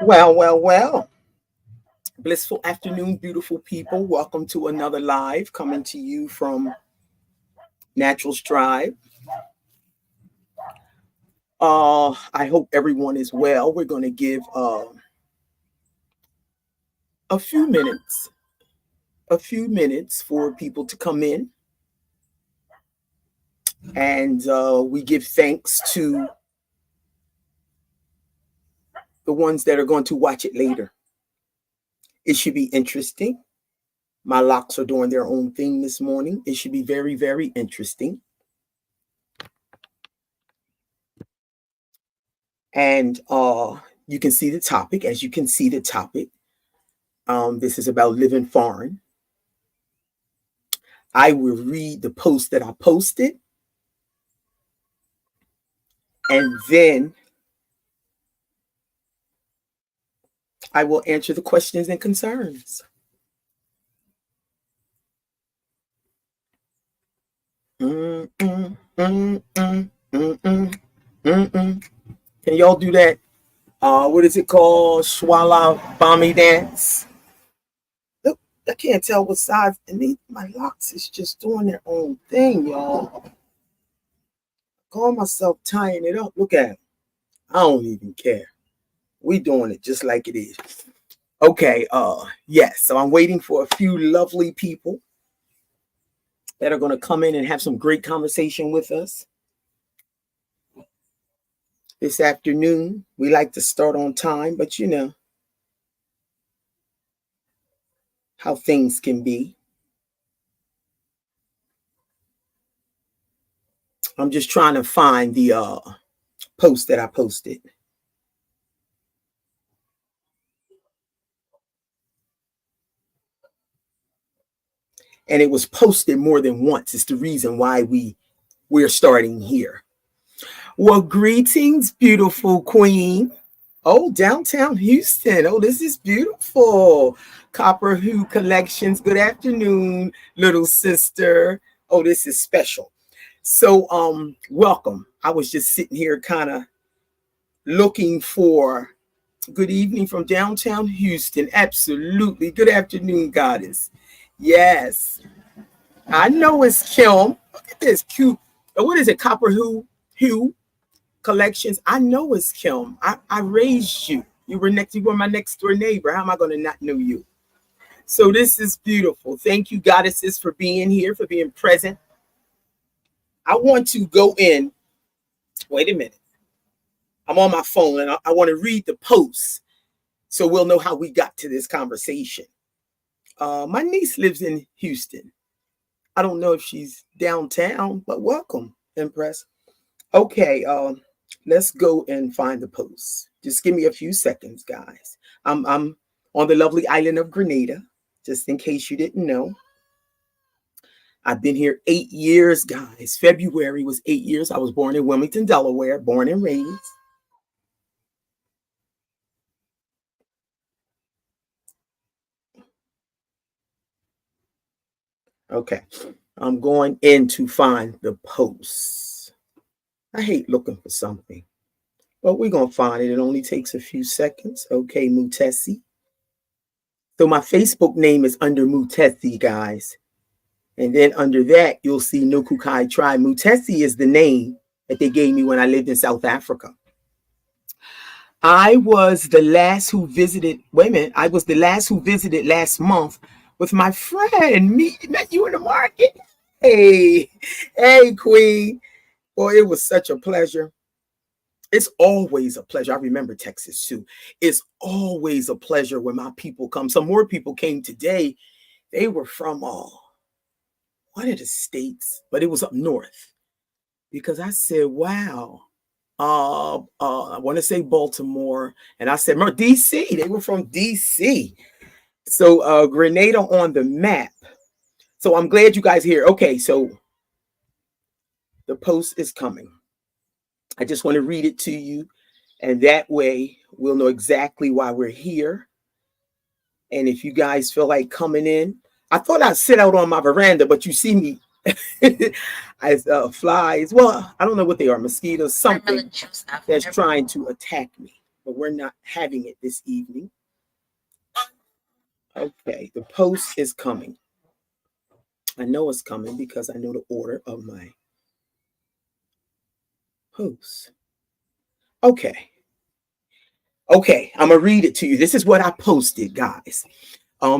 Well. Blissful afternoon, beautiful people. Welcome to another live coming to you from Natural's Tribe. I hope everyone is well. We're going to give a few minutes, for people to come in, and we give thanks to the ones that are going to watch it later. It should be interesting. My locks are doing their own thing this morning. It should be very, very interesting. And you can see the topic. As you can see the topic, this is about living foreign. I will read the post that I posted, and then I will answer the questions and concerns. Can y'all do that? What is it called? Swallow Bommy dance. Look, I can't tell what size. And my locks is just doing their own thing, y'all. Call myself tying it up. Look at it. I don't even care. We doing it just like it is. Okay, yes. So I'm waiting for a few lovely people that are going to come in and have some great conversation with us this afternoon. We like to start on time, but you know how things can be. I'm just trying to find the post that I posted. And it was posted more than once. It's the reason why we're starting here. Well, greetings, beautiful queen. Oh, downtown Houston. Oh, this is beautiful. Copper Hue Collections. Good afternoon, little sister. Oh, this is special. So, welcome. I was just sitting here kind of looking for good evening from downtown Houston. Absolutely. Good afternoon, goddess. Yes. I know it's Kim. Look at this cute. What is it? Copper Hue Collections. I know it's Kim. I raised you. You were my next door neighbor. How am I going to not know you? So this is beautiful. Thank you, goddesses, for being here, for being present. I want to go in. Wait a minute. I'm on my phone and I want to read the post so we'll know how we got to this conversation. My niece lives in Houston. I don't know if she's downtown, but welcome, Empress. Okay, let's go and find the post. Just give me a few seconds, guys. I'm on the lovely island of Grenada, just in case you didn't know. I've been here 8 years, guys. February was 8 years. I was born in Wilmington, Delaware, born and raised. Okay, I'm going in to find the post. I hate looking for something, but we're going to find it. It only takes a few seconds. Okay, Mutesi. So my Facebook name is under Mutesi, guys. And then under that, you'll see Nokukai Tribe. Mutesi is the name that they gave me when I lived in South Africa. I was the last who visited. Wait a minute. I was the last who visited last month with my friend. Met you in the market. Hey, queen. Boy, it was such a pleasure. It's always a pleasure. I remember Texas too. It's always a pleasure when my people come. Some more people came today. They were from one of the states, but it was up north. Because I said, wow. I want to say Baltimore. And I said, DC. They were from DC. So Grenada on the map. So I'm glad you guys are here. Okay, so the post is coming. I just want to read it to you. And that way we'll know exactly why we're here. And if you guys feel like coming in, I thought I'd sit out on my veranda, but you see me as flies. Well, I don't know what they are, mosquitoes, something that's trying to attack me. but we're not having it this evening. Okay, the post is coming. I know it's coming because I know the order of my posts. Okay. Okay, I'm gonna read it to you. This is what I posted, guys.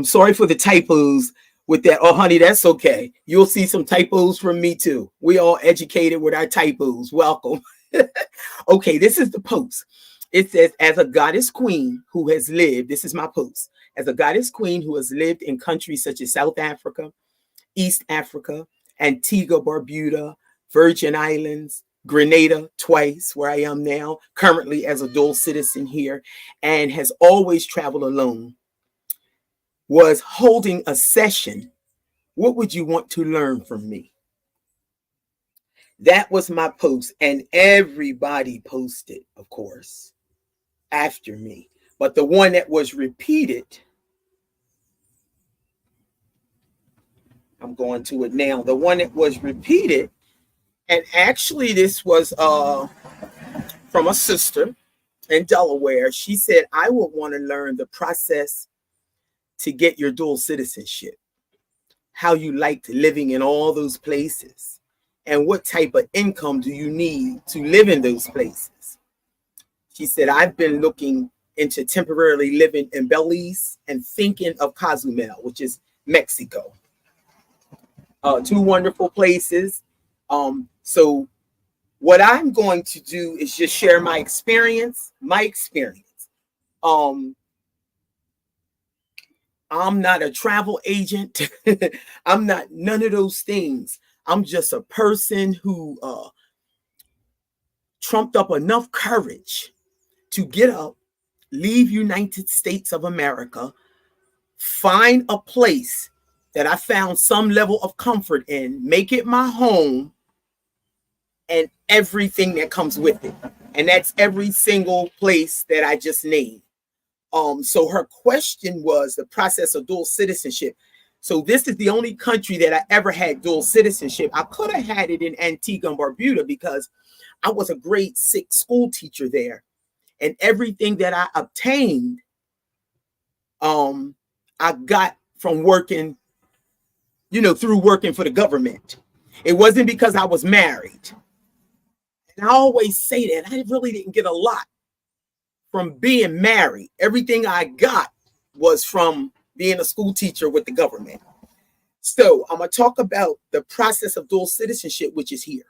Sorry for the typos with that. Oh, honey, that's okay. You'll see some typos from me too. We all educated with our typos. Welcome. Okay, this is the post. It says, as a goddess queen who has lived, this is my post. As a goddess queen who has lived in countries such as South Africa, East Africa, Antigua, Barbuda, Virgin Islands, Grenada twice, where I am now, currently as a dual citizen here, and has always traveled alone, was holding a session. What would you want to learn from me? That was my post, and everybody posted, of course, after me. But the one that was repeated, I'm going to it now. The one that was repeated, and actually this was from a sister in Delaware. She said, I would want to learn the process to get your dual citizenship, how you liked living in all those places, and what type of income do you need to live in those places. She said, I've been looking into temporarily living in Belize and thinking of Cozumel, which is Mexico. Two wonderful places. So what I'm going to do is just share my experience. I'm not a travel agent. I'm not none of those things. I'm just a person who trumped up enough courage to get up, leave United States of America, find a place that I found some level of comfort in, make it my home, and everything that comes with it. And that's every single place that I just named. So her question was the process of dual citizenship. So this is the only country that I ever had dual citizenship. I could have had it in Antigua and Barbuda because I was a grade 6 school teacher there. And everything that I obtained, I got from working, through working for the government. It wasn't because I was married. And I always say that I really didn't get a lot from being married. Everything I got was from being a school teacher with the government. So I'm going to talk about the process of dual citizenship, which is here.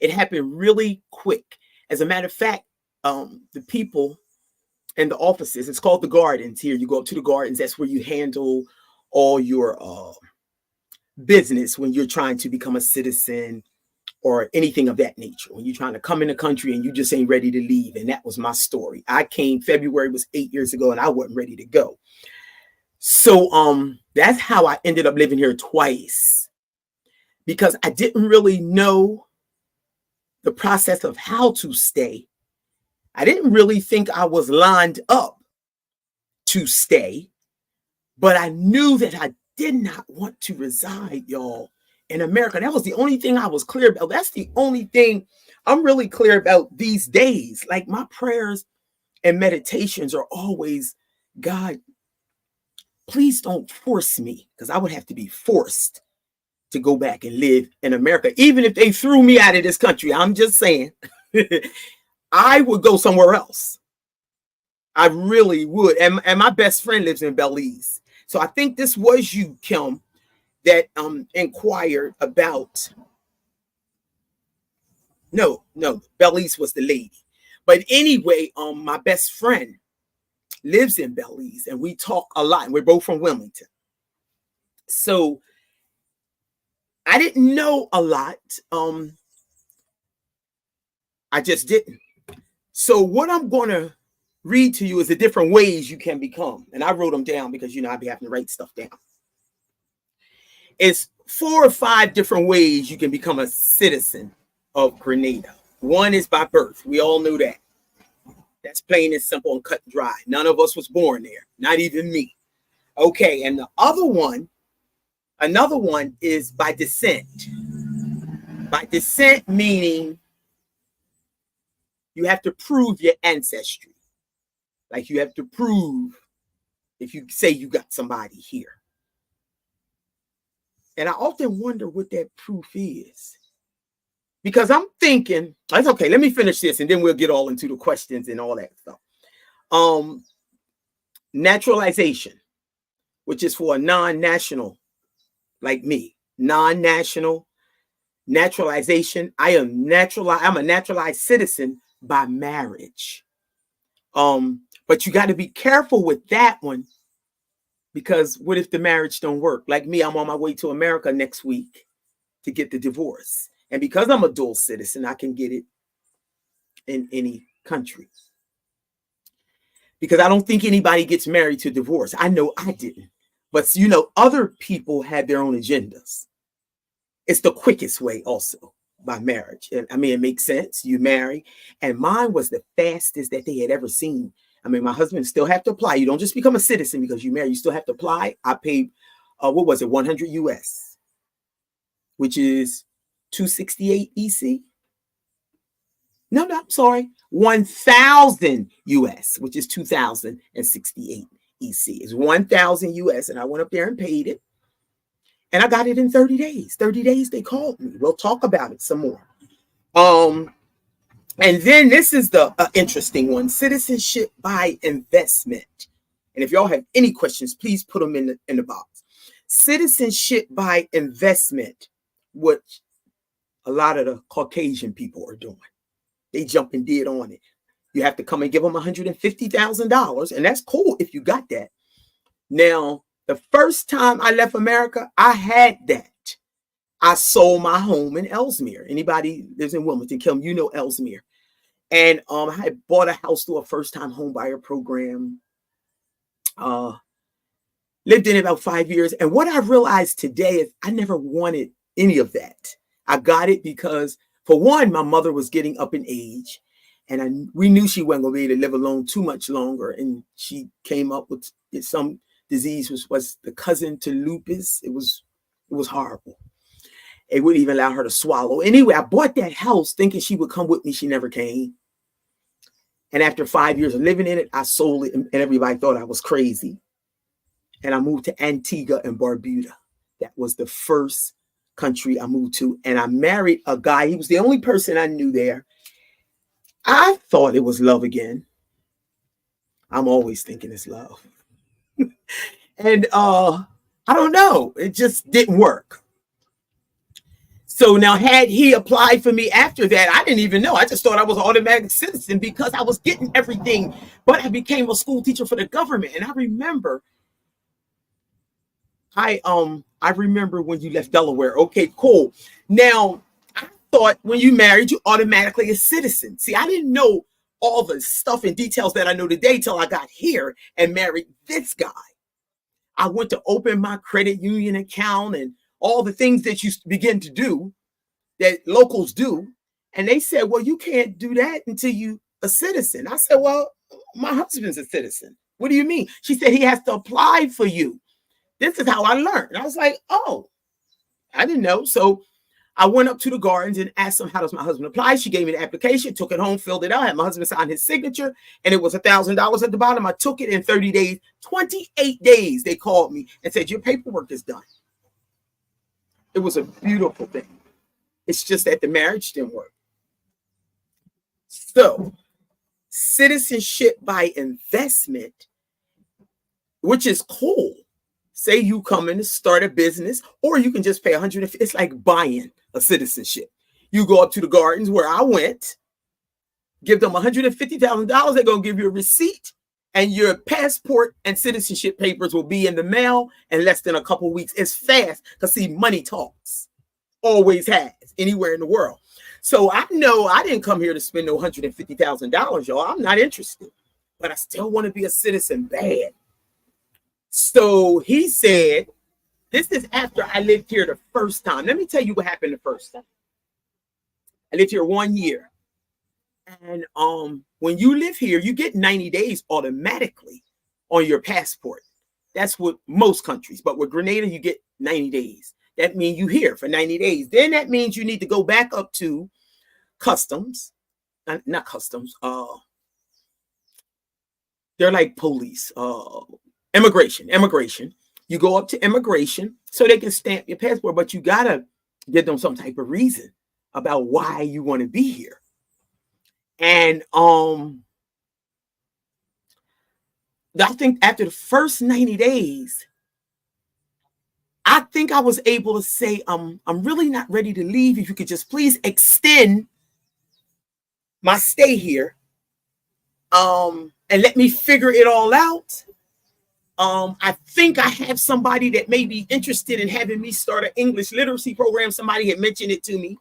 It happened really quick. As a matter of fact, the people in the offices, it's called the gardens here. You go up to the gardens. That's where you handle all your business when you're trying to become a citizen or anything of that nature. When you're trying to come in the country and you just ain't ready to leave. And that was my story. I came, February was 8 years ago, and I wasn't ready to go. So that's how I ended up living here twice, because I didn't really know the process of how to stay. I didn't really think I was lined up to stay, but I knew that I did not want to reside, y'all, in America. That was the only thing I was clear about. That's the only thing I'm really clear about these days. Like, my prayers and meditations are always, God, please don't force me, because I would have to be forced to go back and live in America. Even if they threw me out of this country, I'm just saying, I would go somewhere else. I really would. And my best friend lives in Belize. So I think this was you, Kim, that inquired about. No, Belize was the lady. But anyway, my best friend lives in Belize, and we talk a lot. And we're both from Wilmington. So I didn't know a lot. I just didn't. So what I'm going to read to you is the different ways you can become. And I wrote them down because, I'd be having to write stuff down. It's 4 or 5 different ways you can become a citizen of Grenada. One is by birth. We all knew that. That's plain and simple and cut and dry. None of us was born there, not even me. Okay, and the another one is by descent. By descent meaning You have to prove your ancestry. Like you have to prove if you say you got somebody here. And I often wonder what that proof is. Because I'm thinking, that's okay, let me finish this and then we'll get all into the questions and all that stuff. Naturalization, which is for a non-national like me. Non-national naturalization. I'm a naturalized citizen by marriage. But you got to be careful with that one, because what if the marriage don't work? Like me, I'm on my way to America next week to get the divorce. And because I'm a dual citizen, I can get it in any country. Because I don't think anybody gets married to divorce. I know I didn't. But you know, other people had their own agendas. It's the quickest way also, by marriage. And I mean, it makes sense. You marry. And mine was the fastest that they had ever seen. I mean, my husband still have to apply. You don't just become a citizen because you marry. You still have to apply. I paid, what was it, 100 US, which is 268 EC. No, I'm sorry. 1,000 US, which is 2,068 EC. It's 1,000 US. And I went up there and paid it. And I got it in 30 days. 30 days, they called me. We'll talk about it some more. And then this is the interesting one, citizenship by investment. And if y'all have any questions, please put them in the box. Citizenship by investment, which a lot of the Caucasian people are doing. They jumping dead on it. You have to come and give them $150,000. And that's cool if you got that. Now, the first time I left America, I had that. I sold my home in Ellesmere. Anybody lives in Wilmington, Kim, you know Ellesmere. And I had bought a house through a first-time home buyer program. Lived in it about 5 years. And what I realized today is I never wanted any of that. I got it because, for one, my mother was getting up in age. And we knew she wasn't going to be able to live alone too much longer. And she came up with some disease, which was the cousin to lupus. It was horrible. It wouldn't even allow her to swallow. Anyway, I bought that house thinking she would come with me. She never came. And after 5 years of living in it, I sold it, and everybody thought I was crazy. And I moved to Antigua and Barbuda. That was the first country I moved to. And I married a guy. He was the only person I knew there. I thought it was love again. I'm always thinking it's love. And I don't know. It just didn't work. So now, had he applied for me after that, I didn't even know. I just thought I was an automatic citizen because I was getting everything. But I became a school teacher for the government. And I remember when you left Delaware. Okay, cool. Now, I thought when you married, you automatically a citizen. See, I didn't know all the stuff and details that I know today till I got here and married this guy. I went to open my credit union account and all the things that you begin to do that locals do. And they said, well, you can't do that until you a citizen. I said, well, my husband's a citizen. What do you mean? She said, he has to apply for you. This is how I learned. I was like, oh, I didn't know. So I went up to the gardens and asked them, how does my husband apply? She gave me the application, took it home, filled it out, had my husband sign his signature, and it was $1,000 at the bottom. I took it in 30 days, 28 days. They called me and said, your paperwork is done. It was a beautiful thing. It's just that the marriage didn't work. So, citizenship by investment, which is cool. Say you come in to start a business, or you can just pay $150. It's like buying a citizenship. You go up to the gardens where I went, give them $150,000. They're going to give you a receipt, and your passport and citizenship papers will be in the mail in less than a couple of weeks. It's fast because, see, money talks. Always has, anywhere in the world. So I know I didn't come here to spend no $150,000, y'all. I'm not interested. But I still want to be a citizen bad. So he said, this is after I lived here the first time. Let me tell you what happened the first time. I lived here 1 year. And when you live here, you get 90 days automatically on your passport. That's what most countries. But with Grenada, you get 90 days. That means you're here for 90 days. Then that means you need to go back up to customs not customs. They're like police. Immigration. You go up to immigration so they can stamp your passport, but you gotta give them some type of reason about why you want to be here. And I think after the first 90 days, I think I was able to say, I'm really not ready to leave. If you could just please extend my stay here, and let me figure it all out. I think I have somebody that may be interested in having me start an English literacy program. Somebody had mentioned it to me.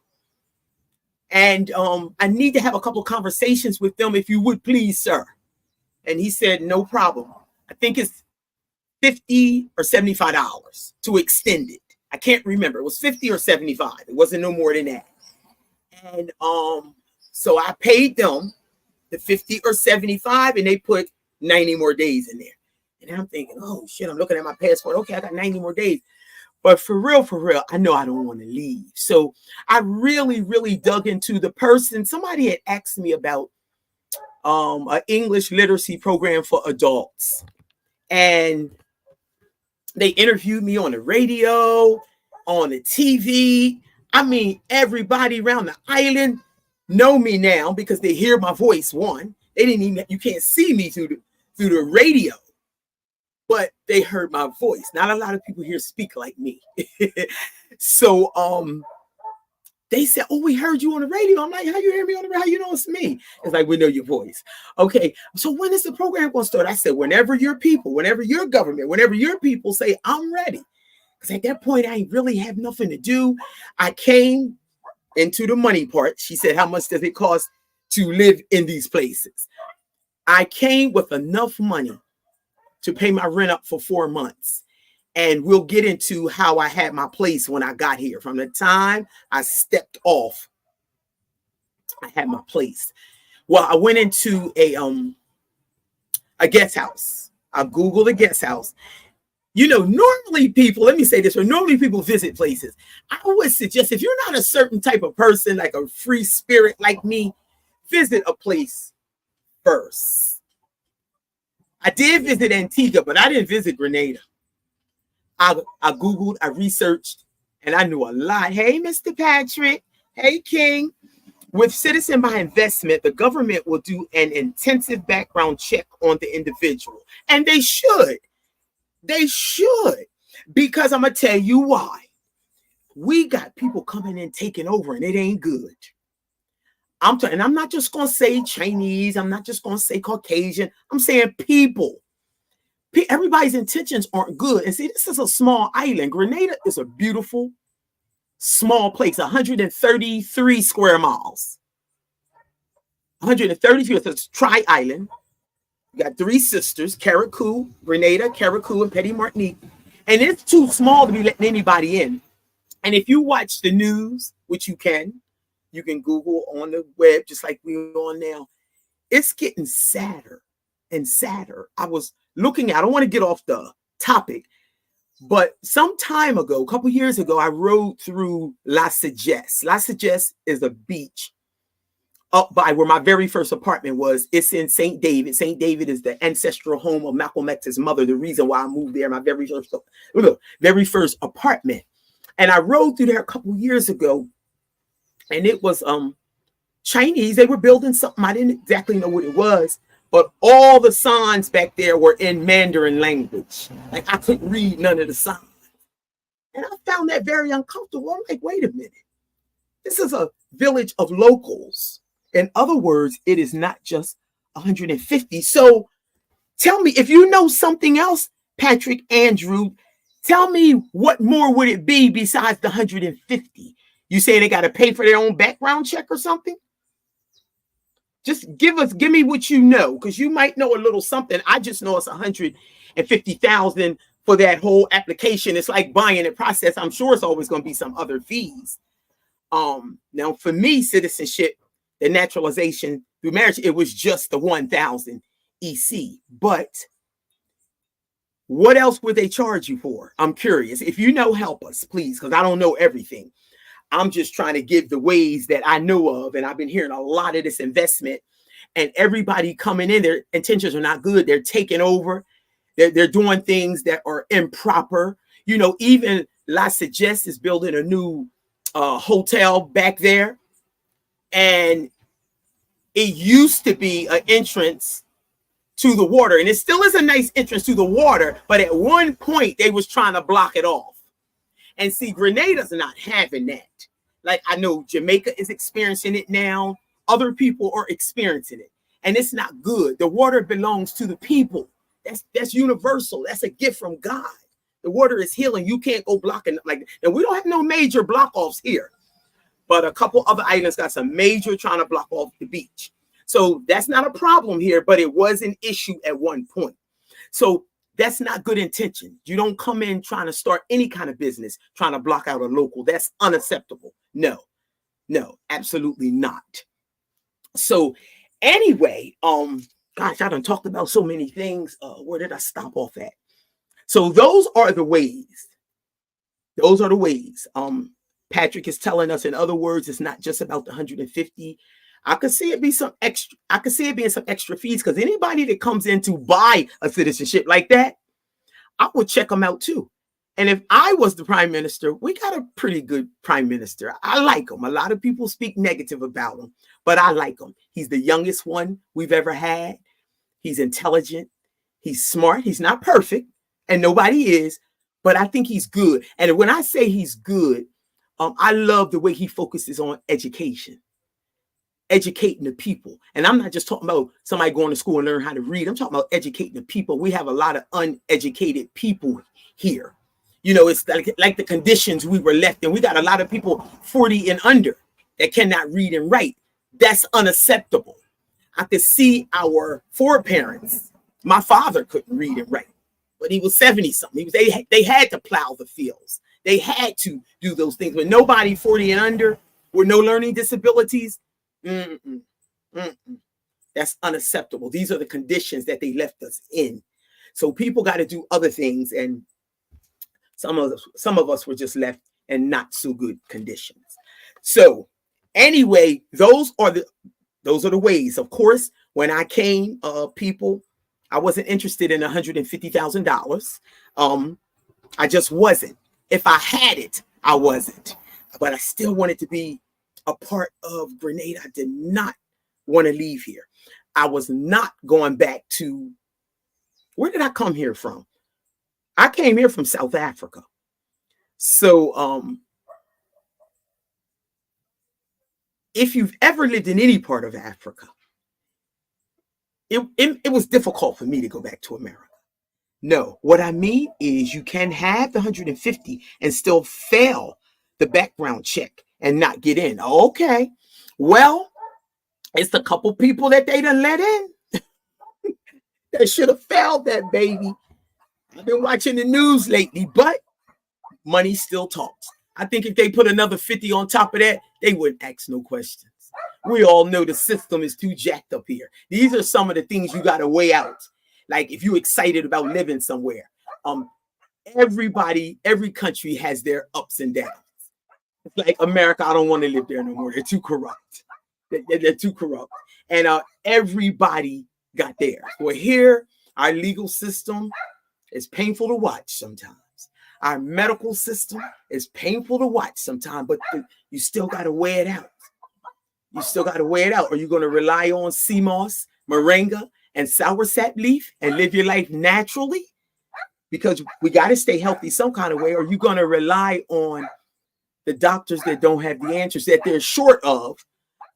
And I need to have a couple of conversations with them, if you would please, sir. And he said, no problem. I think it's $50 or $75 to extend it. I can't remember. It was 50 or 75. It wasn't no more than that. And so I paid them the 50 or 75, and they put 90 more days in there. And I'm thinking, oh shit, I'm looking at my passport. Okay, I got 90 more days. But for real, I know I don't want to leave. So I really, really dug into the person. Somebody had asked me about an English literacy program for adults. And they interviewed me on the radio, on the TV. I mean, everybody around the island know me now because they hear my voice. One, they didn't even, you can't see me through the radio, but they heard my voice. Not a lot of people here speak like me. So they said, oh, we heard you on the radio. I'm like, how you hear me on the radio? How you know it's me? It's like, we know your voice. Okay, so when is the program going to start? I said, whenever your people, whenever your government, whenever your people say, I'm ready. Because at that point, I really have nothing to do. I came into the money part. She said, how much does it cost to live in these places? I came with enough money to pay my rent up for 4 months. And we'll get into how I had my place when I got here. From the time I stepped off, I had my place. Well, I went into a guest house. I Googled a guest house. You know, normally people, let me say this, normally people visit places. I would suggest, if you're not a certain type of person, like a free spirit like me, visit a place first. I did visit Antigua, but I didn't visit Grenada. I Googled, I researched, and I knew a lot. Hey, Mr. Patrick. Hey, King. With Citizen by Investment, the government will do an intensive background check on the individual. And they should. They should. Because I'm going to tell you why. We got people coming in, taking over, and it ain't good. And I'm not just going to say Chinese. I'm not just going to say Caucasian. I'm saying people. Everybody's intentions aren't good. And see, this is a small island. Grenada is a beautiful, small place, 133 square miles. 133, it's a tri-island. You got 3 sisters, Carriacou, Grenada, Carriacou, and Petit Martinique. And it's too small to be letting anybody in. And if you watch the news, which you can Google on the web, just like we're on now, it's getting sadder and sadder. I was looking at, I don't want to get off the topic, but some time ago, a couple years ago, I rode through La Sagesse. La Sagesse is a beach up by where my very first apartment was. It's in St. David. St. David is the ancestral home of Malcolm X's mother, the reason why I moved there, my very first apartment. And I rode through there a couple years ago, and it was Chinese. They were building something. I didn't exactly know what it was. But all the signs back there were in Mandarin language. Like, I couldn't read none of the signs. And I found that very uncomfortable. I'm like, wait a minute. This is a village of locals. In other words, it is not just 150. So tell me, if you know something else, Patrick, Andrew, tell me what more would it be besides the 150? You say they got to pay for their own background check or something? Just give me what you know, because you might know a little something. I just know it's 150,000 for that whole application. It's like buying a process. I'm sure it's always going to be some other fees. Now for me, citizenship, the naturalization through marriage, it was just the 1,000 EC. But what else would they charge you for? I'm curious. If you know, help us, please, because I don't know everything. I'm just trying to give the ways that I know of. And I've been hearing a lot of this investment, and everybody coming in, their intentions are not good. They're taking over. They're doing things that are improper. You know, even La Suggest is building a new hotel back there. And it used to be an entrance to the water. And it still is a nice entrance to the water. But at one point, they was trying to block it off. And see, Grenada's not having that. Like, I know Jamaica is experiencing it now. Other people are experiencing it. And it's not good. The water belongs to the people. That's universal. That's a gift from God. The water is healing. You can't go blocking like, and we don't have no major block offs here. But a couple other islands got some major trying to block off the beach. So that's not a problem here, but it was an issue at one point. So that's not good intention. You don't come in trying to start any kind of business, trying to block out a local. That's unacceptable. No, absolutely not. So anyway, gosh, I done talked about so many things. Where did I stop off at? So those are the ways. Those are the ways. Patrick is telling us, in other words, it's not just about the 150. I could see it be some extra. I could see it being some extra fees, because anybody that comes in to buy a citizenship like that, I would check them out too. And if I was the prime minister, we got a pretty good prime minister. I like him. A lot of people speak negative about him, but I like him. He's the youngest one we've ever had. He's intelligent. He's smart. He's not perfect, and nobody is, but I think he's good. And when I say he's good, I love the way he focuses on education. Educating the people. And I'm not just talking about somebody going to school and learn how to read. I'm talking about educating the people. We have a lot of uneducated people here. You know, it's like the conditions we were left in. We got a lot of people 40 and under that cannot read and write. That's unacceptable. I could see our foreparents. My father couldn't read and write, but he was 70 something. They had to plow the fields. They had to do those things. But nobody 40 and under with no learning disabilities, that's unacceptable. These are the conditions that they left us in. So people got to do other things, and some of us were just left in not so good conditions. So anyway, those are the ways. Of course, when I came, people, I wasn't interested in $150,000. I just wasn't. If I had it, I wasn't. But I still wanted to be a part of Grenada. I did not want to leave here. I was not going back to, where did I come here from? I came here from South Africa. So if you've ever lived in any part of Africa, it was difficult for me to go back to America. No, what I mean is you can have the 150 and still fail the background check and not get in. Okay, well, it's a couple people that they done let in that should have failed that baby. I've been watching the news lately, but money still talks. I think if they put another 50 on top of that, they wouldn't ask no questions. We all know the system is too jacked up here. These are some of the things you got to weigh out. Like if you're excited about living somewhere, every country has their ups and downs. It's like America, I don't want to live there no more. They're too corrupt. They're too corrupt. And everybody got theirs. Well, here, our legal system is painful to watch sometimes. Our medical system is painful to watch sometimes, but you still got to weigh it out. You still got to weigh it out. Are you going to rely on sea moss, moringa, and soursop leaf and live your life naturally? Because we got to stay healthy some kind of way. Or are you going to rely on the doctors that don't have the answers, that they're short of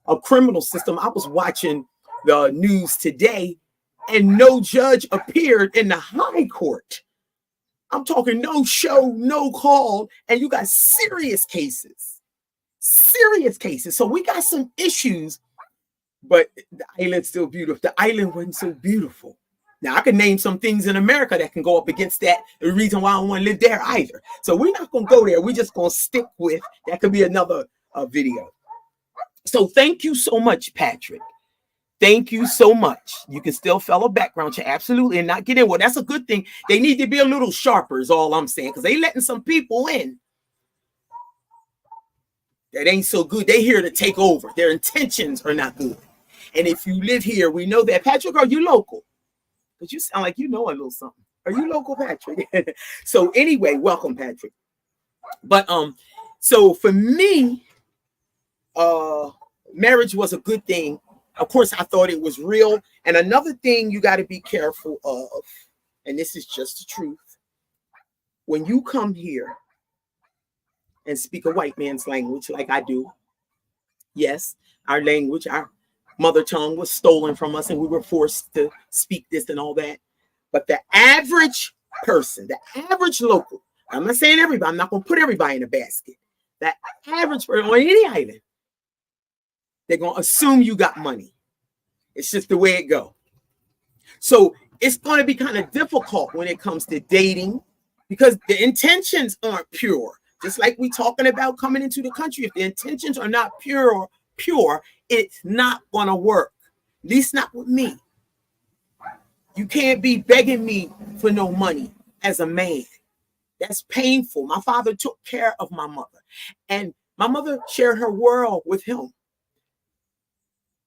a criminal system? I was watching the news today, and no judge appeared in the high court. I'm talking no show, no call, and you got serious cases. Serious cases. So we got some issues, but the island's still beautiful. The island wasn't so beautiful. Now, I can name some things in America that can go up against that. The reason why I don't want to live there either. So we're not going to go there. We're just going to stick with, that could be another video. So thank you so much, Patrick. Thank you so much. You can still fail a background check, absolutely, and not get in. Well, that's a good thing. They need to be a little sharper is all I'm saying, because they letting some people in that ain't so good. They here to take over. Their intentions are not good. And if you live here, we know that. Patrick, are you local? Because you sound like you know a little something. Are you local, Patrick? So anyway, welcome, Patrick. But so for me, marriage was a good thing. Of course, I thought it was real. And another thing you got to be careful of, and this is just the truth, when you come here and speak a white man's language like I do, yes, our language, our mother tongue was stolen from us and we were forced to speak this and all that. But the average person, the average local, I'm not saying everybody, I'm not going to put everybody in a basket. That average person on any island, they're going to assume you got money. It's just the way it goes. So it's going to be kind of difficult when it comes to dating because the intentions aren't pure. Just like we talking about coming into the country, if the intentions are not pure, it's not going to work. At least not with me. You can't be begging me for no money as a man. That's painful. My father took care of my mother, and my mother shared her world with him.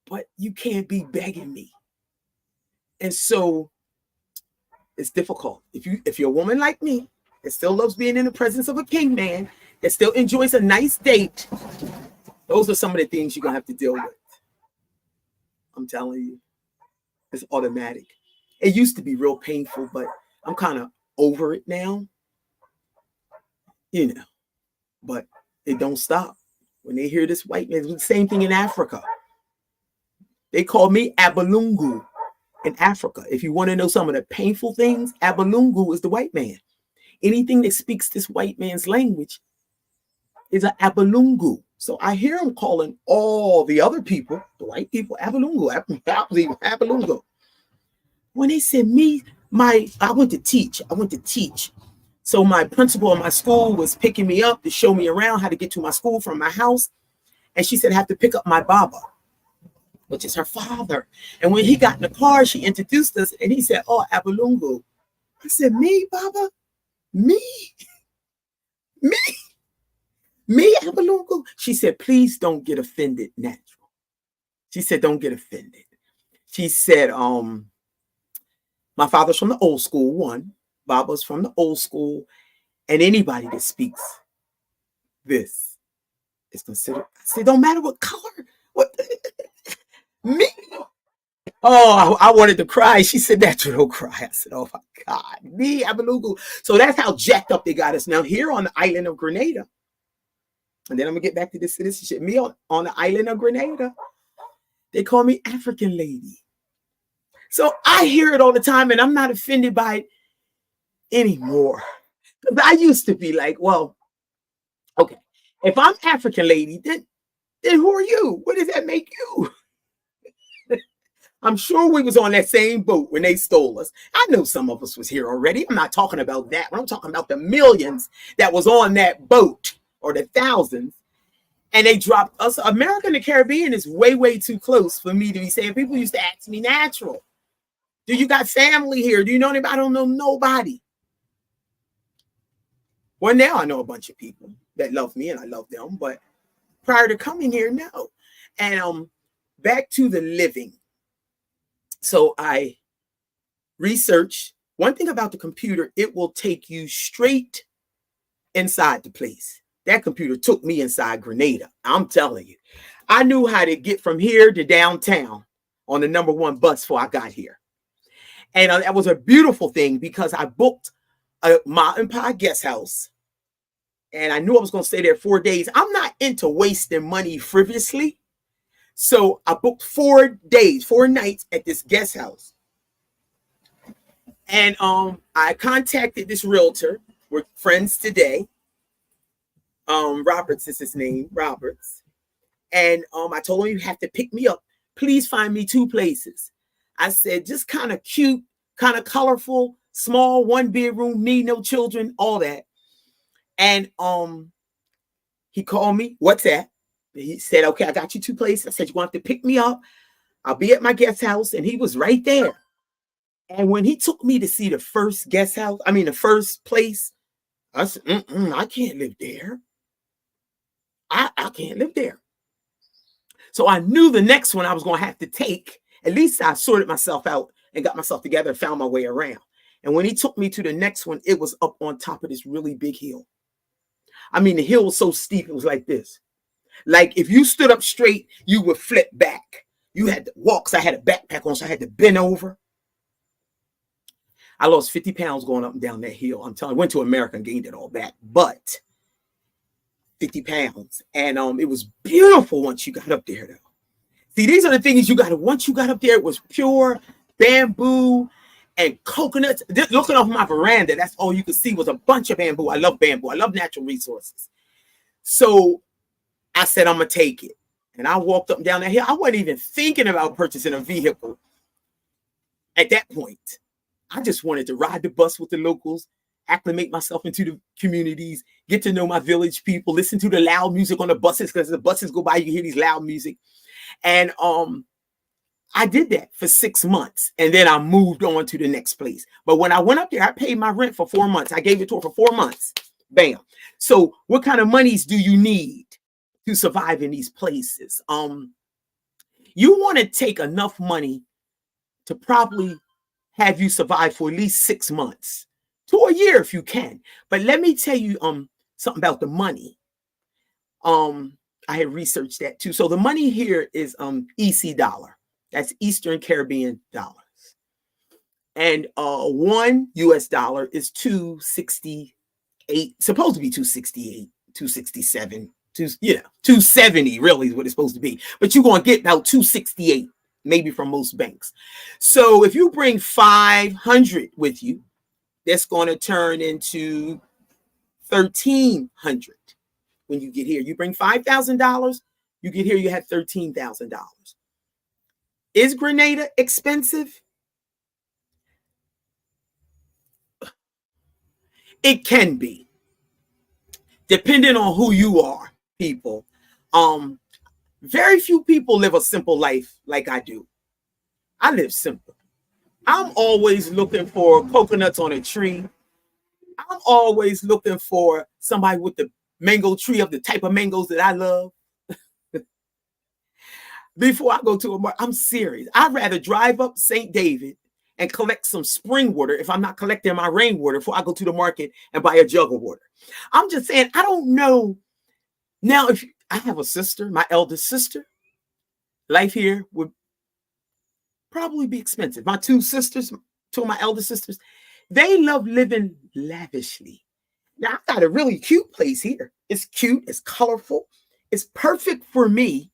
But you can't be begging me. And so it's difficult. If you're a woman like me that still loves being in the presence of a king man, that still enjoys a nice date, those are some of the things you're going to have to deal with. I'm telling you, it's automatic. It used to be real painful, but I'm kind of over it now. You know, but it don't stop. When they hear this white man, it's the same thing in Africa. They call me Abalungu in Africa. If you want to know some of the painful things, Abalungu is the white man. Anything that speaks this white man's language is an Abalungu. So I hear him calling all the other people, the white people, Abalungu, Abalungu. When they said I went to teach. So my principal in my school was picking me up to show me around how to get to my school from my house. And she said, I have to pick up my Baba, which is her father. And when he got in the car, she introduced us and he said, oh, Abalungu. I said, me, Baba? Me, Abalungu? She said, please don't get offended, natural. She said, don't get offended. She said, my father's from the old school, one. Baba's from the old school. And anybody that speaks this is considered, I said, don't matter what color. What? Me? Oh, I wanted to cry. She said, natural cry. I said, oh my God, me, Abalungu. So that's how jacked up they got us. Now here on the island of Grenada, and then I'm gonna get back to this citizenship. Me on the island of Grenada, they call me African lady. So I hear it all the time and I'm not offended by it anymore. Because I used to be like, well, okay, if I'm African lady, then who are you? What does that make you? I'm sure we was on that same boat when they stole us. I know some of us was here already. I'm not talking about that. I'm talking about the millions that was on that boat, or the thousands, and they dropped us. America and the Caribbean is way, way too close for me to be saying. People used to ask me, natural, do you got family here? Do you know anybody? I don't know nobody. Well, now I know a bunch of people that love me and I love them, but prior to coming here, no. And back to the living. So I researched. One thing about the computer, it will take you straight inside the place. That computer took me inside Grenada. I'm telling you. I knew how to get from here to downtown on the number 1 bus before I got here. And that was a beautiful thing because I booked a mountain pie guest house. And I knew I was going to stay there 4 days. I'm not into wasting money frivolously. So I booked 4 days, 4 nights at this guest house. And I contacted this realtor. We're friends today. Roberts is his name, Roberts. And I told him, you have to pick me up. Please find me 2 places. I said, just kind of cute, kind of colorful, small, 1 bedroom, me, no children, all that. And he called me, what's that? He said, okay, I got you 2 places. I said, you want to pick me up? I'll be at my guest house. And he was right there. And when he took me to see the first the first place, I said, I can't live there. I can't live there. So I knew the next one I was going to have to take. At least I sorted myself out and got myself together and found my way around. And when he took me to the next one, it was up on top of this really big hill. I mean, the hill was so steep, it was like this. Like if you stood up straight, you would flip back. You had to walk, so I had a backpack on, so I had to bend over. I lost 50 pounds going up and down that hill. I'm telling you, I went to America and gained it all back, but 50 pounds. And it was beautiful once you got up there, though. See, these are the things you got to, once you got up there, it was pure bamboo and coconuts. Just looking off my veranda, that's all you could see was a bunch of bamboo. I love bamboo. I love natural resources. So I said, I'm going to take it. And I walked up and down that hill. I wasn't even thinking about purchasing a vehicle at that point. I just wanted to ride the bus with the locals, acclimate myself into the communities, get to know my village people, listen to the loud music on the buses, because the buses go by, you hear these loud music. And I did that for 6 months, and then I moved on to the next place. But when I went up there, I paid my rent for 4 months. I gave it to her for 4 months. Bam. So what kind of monies do you need to survive in these places? You want to take enough money to probably have you survive for at least 6 months to a year if you can. But let me tell you something about the money. I had researched that too. So the money here is EC dollar. That's Eastern Caribbean dollars. And $1 US is 268, supposed to be 268, 267, 270 really is what it's supposed to be. But you're going to get about 268 maybe from most banks. So if you bring 500 with you, that's going to turn into 1,300 when you get here. You bring $5,000, you get here, you have $13,000. Is Grenada expensive? It can be, depending on who you are, people. Very few people live a simple life like I do. I live simple. I'm always looking for coconuts on a tree. I'm always looking for somebody with the mango tree of the type of mangoes that I love. Before I go to a market, I'm serious. I'd rather drive up St. David and collect some spring water if I'm not collecting my rainwater before I go to the market and buy a jug of water. I'm just saying, I don't know. Now, if I have a sister, my eldest sister, life here would probably be expensive. My two sisters, two of my eldest sisters, they love living lavishly. Now, I've got a really cute place here. It's cute. It's colorful. It's perfect for me.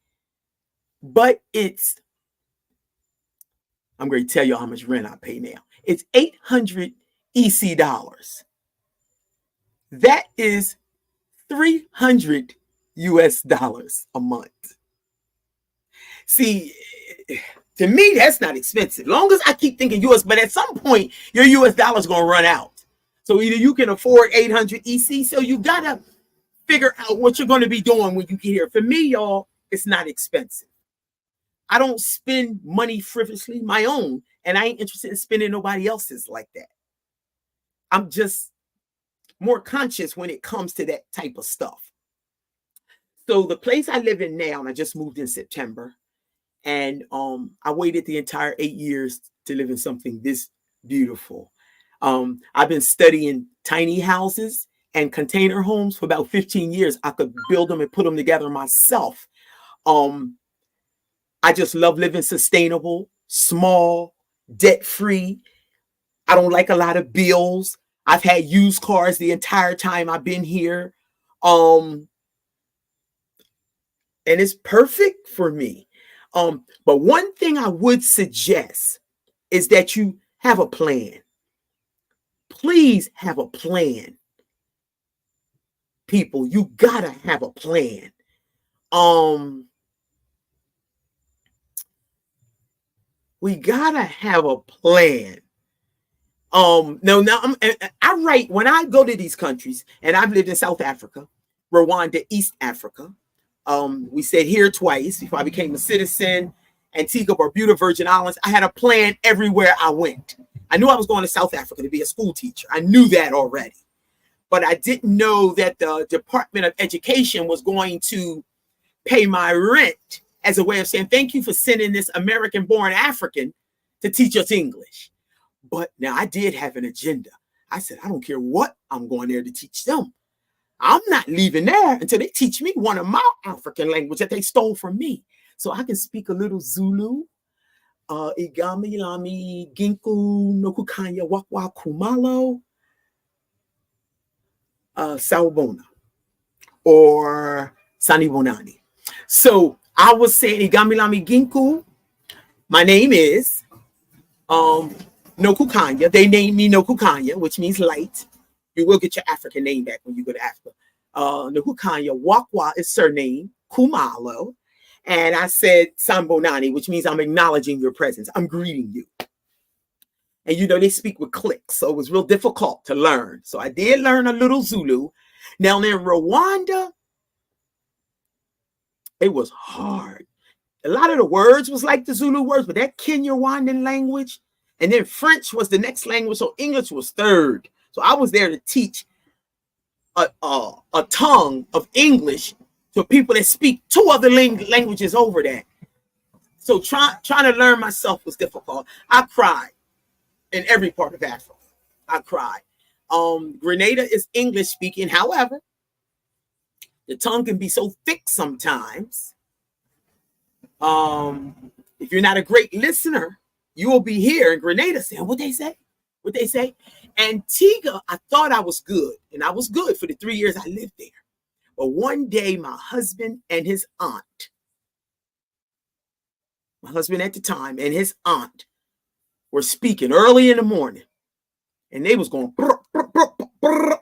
But I'm going to tell you how much rent I pay now. It's 800 EC dollars. That is 300 US dollars a month. See, to me, that's not expensive. Long as I keep thinking US, but at some point, your US dollar is going to run out. So either you can afford 800 EC, so you got to figure out what you're going to be doing when you get here. For me, y'all, it's not expensive. I don't spend money frivolously, my own, and I ain't interested in spending nobody else's like that. I'm just more conscious when it comes to that type of stuff. So the place I live in now, and I just moved in September, and I waited the entire 8 years to live in something this beautiful. I've been studying tiny houses and container homes for about 15 years. I could build them and put them together myself. I just love living sustainable, small, debt-free. I don't like a lot of bills. I've had used cars the entire time I've been here. And it's perfect for me. But one thing I would suggest is that you have a plan. Please have a plan. People, you gotta have a plan. We gotta have a plan. I write when I go to these countries, and I've lived in South Africa, Rwanda, East Africa. We stayed here twice before I became a citizen. Antigua, Barbuda, Virgin Islands. I had a plan everywhere I went. I knew I was going to South Africa to be a school teacher. I knew that already. but I didn't know that the Department of Education was going to pay my rent as a way of saying, thank you for sending this American-born African to teach us English. But now I did have an agenda. I said, I don't care what I'm going there to teach them. I'm not leaving there until they teach me one of my African language that they stole from me. So I can speak a little Zulu, Igami Lami Ginku Nokukanya Wakwa Kumalo, Sawubona, or Sanibonani. So I was saying Igami Lami Ginku. My name is Nokukanya. They named me Nokukanya, which means light. You will get your African name back when you go to Africa. Nokukanya Wakwa is surname, Kumalo. And I said Sambonani, which means I'm acknowledging your presence. I'm greeting you. And you know, they speak with clicks, so it was real difficult to learn. So I did learn a little Zulu. Now in Rwanda, it was hard. A lot of the words was like the Zulu words, but that Kinyarwandan language, and then French was the next language, so English was third. So I was there to teach a tongue of English to people that speak two other languages over that. So trying to learn myself was difficult. I cried in every part of Africa. I cried. Grenada is English speaking. However, the tongue can be so thick sometimes. If you're not a great listener, you will be here in Grenada saying, what they say? What they say? Antigua, I thought I was good. And I was good for the 3 years I lived there. But one day, my husband and his aunt, my husband at the time and his aunt were speaking early in the morning. And they was going, brr, brr, brr, brr, brr.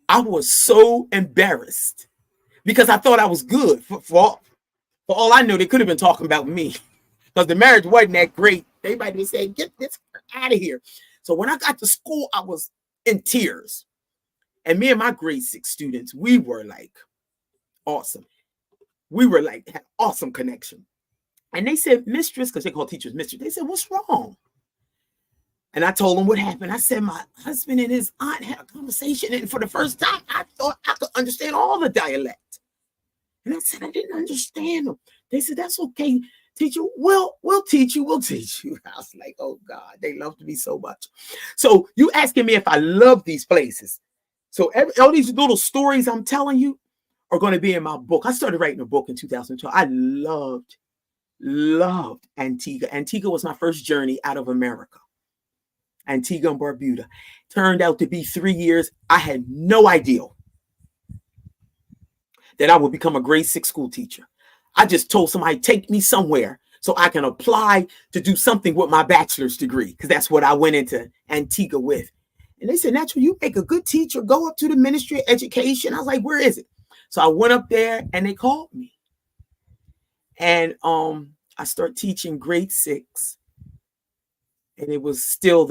I was so embarrassed because I thought I was good. For all I know, they could have been talking about me because the marriage wasn't that great. They might be saying, get this out of here. So when I got to school, I was in tears. And me and my grade 6 students, we were like awesome. We were like, had awesome connection. And they said, mistress, because they call teachers mistress. They said, what's wrong? And I told them what happened. I said, my husband and his aunt had a conversation. And for the first time, I thought I could understand all the dialect. And I said, I didn't understand them. They said, that's okay, teacher. We'll teach you. We'll teach you. I was like, oh, God, they loved me so much. So you asking me if I love these places. So all these little stories I'm telling you are going to be in my book. I started writing a book in 2012. I loved Antigua. Antigua was my first journey out of America. Antigua and Barbuda. Turned out to be 3 years. I had no idea that I would become a grade 6 school teacher. I just told somebody, take me somewhere so I can apply to do something with my bachelor's degree, because that's what I went into Antigua with. And they said, naturally, you make a good teacher, go up to the Ministry of Education. I was like, where is it? So I went up there and they called me. And I started teaching grade 6. And it was still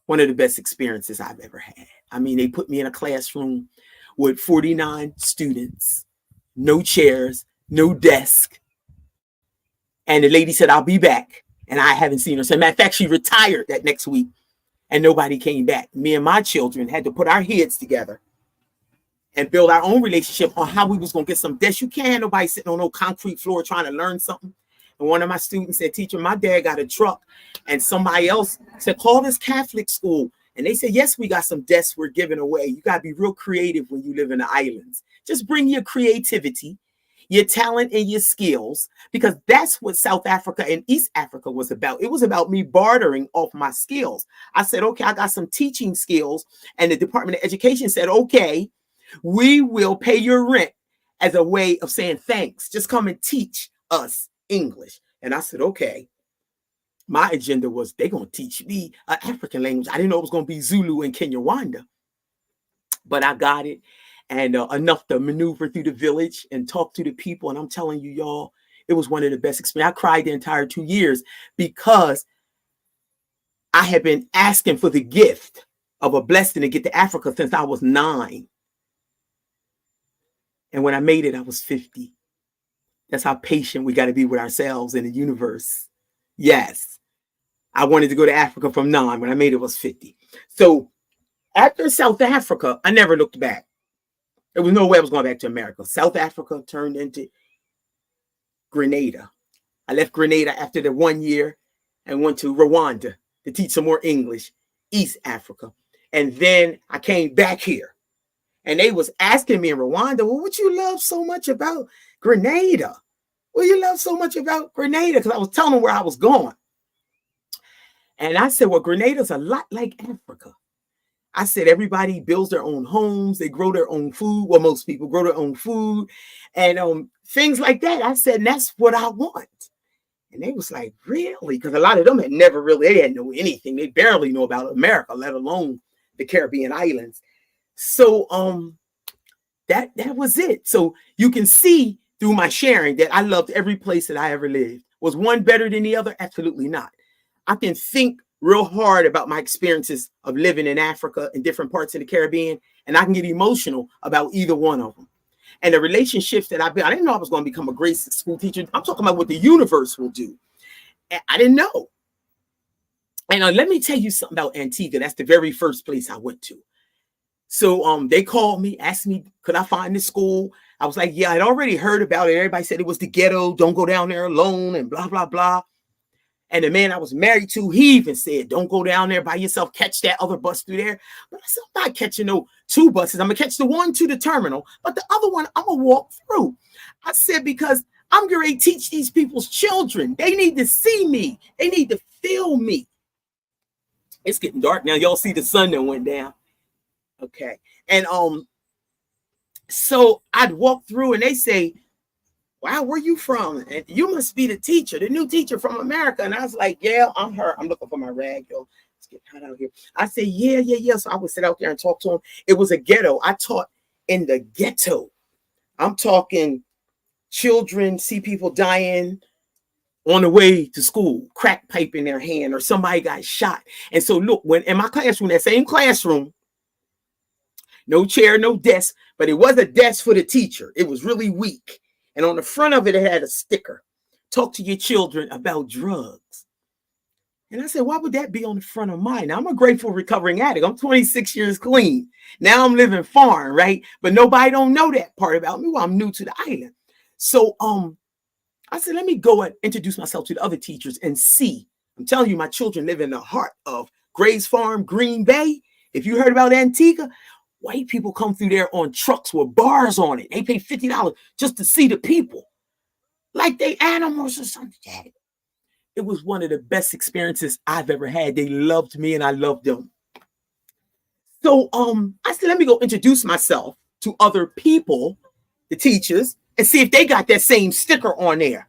one of the best experiences I've ever had. I mean, they put me in a classroom with 49 students, no chairs, no desk. And the lady said, I'll be back. And I haven't seen her. So, as a matter of fact, she retired that next week and nobody came back. Me and my children had to put our heads together and build our own relationship on how we was going to get some desks. You can't have nobody sitting on no concrete floor trying to learn something. And one of my students said, teacher, my dad got a truck. And somebody else said, call this Catholic school. And they said, yes, we got some desks we're giving away. You got to be real creative when you live in the islands. Just bring your creativity, your talent, and your skills, because that's what South Africa and East Africa was about. It was about me bartering off my skills. I said, okay, I got some teaching skills. And the Department of Education said, okay, we will pay your rent as a way of saying thanks. Just come and teach us English. And I said, okay. My agenda was they're going to teach me an African language. I didn't know it was going to be Zulu and Kinyarwanda, but I got it. And enough to maneuver through the village and talk to the people. And I'm telling you, y'all, it was one of the best experiences. I cried the entire 2 years because I had been asking for the gift of a blessing to get to Africa since I was 9. And when I made it, I was 50. That's how patient we got to be with ourselves and the universe. Yes. I wanted to go to Africa from 9. When I made it, I was 50. So after South Africa, I never looked back. There was no way I was going back to America. South Africa turned into Grenada. I left Grenada after the 1 year and went to Rwanda to teach some more English, East Africa. And then I came back here. And they was asking me in Rwanda, well, what you love so much about Grenada? What you love so much about Grenada? Because I was telling them where I was going. And I said, well, Grenada's a lot like Africa. I said, everybody builds their own homes. They grow their own food. Well, most people grow their own food and things like that. I said, and that's what I want. And they was like, really? Because a lot of them had never really, they didn't know anything. They barely know about America, let alone the Caribbean islands. So that was it. So you can see through my sharing that I loved every place that I ever lived. Was one better than the other? Absolutely not. I can think real hard about my experiences of living in Africa and different parts of the Caribbean, and I can get emotional about either one of them. And the relationships that I've been, I didn't know I was going to become a great school teacher. I'm talking about what the universe will do. And I didn't know. And let me tell you something about Antigua. That's the very first place I went to. So they called me, asked me, could I find this school? I was like, yeah, I'd already heard about it. Everybody said it was the ghetto. Don't go down there alone and blah, blah, blah. And the man I was married to, he even said, don't go down there by yourself. Catch that other bus through there. But I said, I'm not catching no 2 buses. I'm going to catch the one to the terminal. But the other one, I'm going to walk through. I said, because I'm going to teach these people's children. They need to see me. They need to feel me. It's getting dark now. Y'all see the sun that went down. Okay. And so I'd walk through and they say, wow, where you from? And you must be the teacher, the new teacher from America. And I was like, yeah, I'm her. I'm looking for my rag, yo. Let's get hot out here. I said, yeah. So I would sit out there and talk to them. It was a ghetto. I taught in the ghetto. I'm talking children see people dying on the way to school, crack pipe in their hand, or somebody got shot. And so look, when in my classroom, that same classroom, no chair, no desk, but it was a desk for the teacher. It was really weak. And on the front of it, it had a sticker. Talk to your children about drugs. And I said, why would that be on the front of mine? Now, I'm a grateful recovering addict. I'm 26 years clean. Now I'm living foreign, right? But nobody don't know that part about me. Well, I'm new to the island. So I said, let me go and introduce myself to the other teachers and see. I'm telling you, my children live in the heart of Grays Farm, Green Bay. If you heard about Antigua, white people come through there on trucks with bars on it. They pay $50 just to see the people. Like they animals or something. It was one of the best experiences I've ever had. They loved me and I loved them. So I said, let me go introduce myself to other people, the teachers, and see if they got that same sticker on there.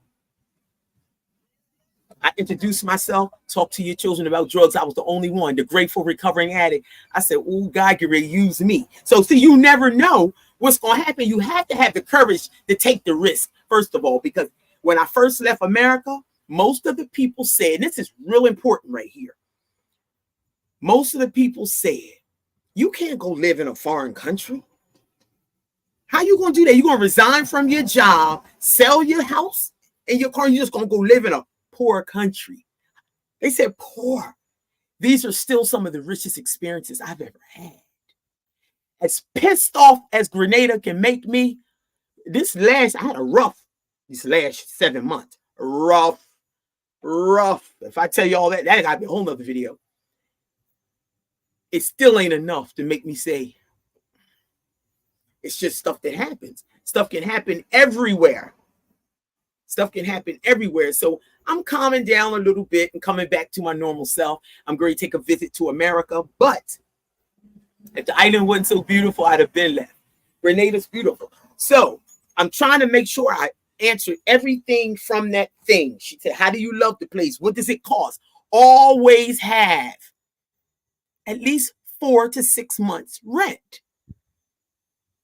I introduced myself, talked to your children about drugs. I was the only one, the grateful recovering addict. I said, oh, God, get ready to use me. So see, you never know what's going to happen. You have to have the courage to take the risk, first of all, because when I first left America, most of the people said, and this is real important right here. Most of the people said, you can't go live in a foreign country. How you going to do that? You're going to resign from your job, sell your house and your car, and you're just going to go live in a poor country. They said poor. These are still some of the richest experiences I've ever had. As pissed off as Grenada can make me, I had a rough, these last 7 months. Rough. If I tell you all that got to be a whole nother video. It still ain't enough to make me say, it's just stuff that happens. Stuff can happen everywhere. Stuff can happen everywhere. So I'm calming down a little bit and coming back to my normal self. I'm going to take a visit to America. But if the island wasn't so beautiful, I'd have been left. Grenada's beautiful. So I'm trying to make sure I answered everything from that thing. She said, how do you love the place? What does it cost? Always have at least 4 to 6 months rent.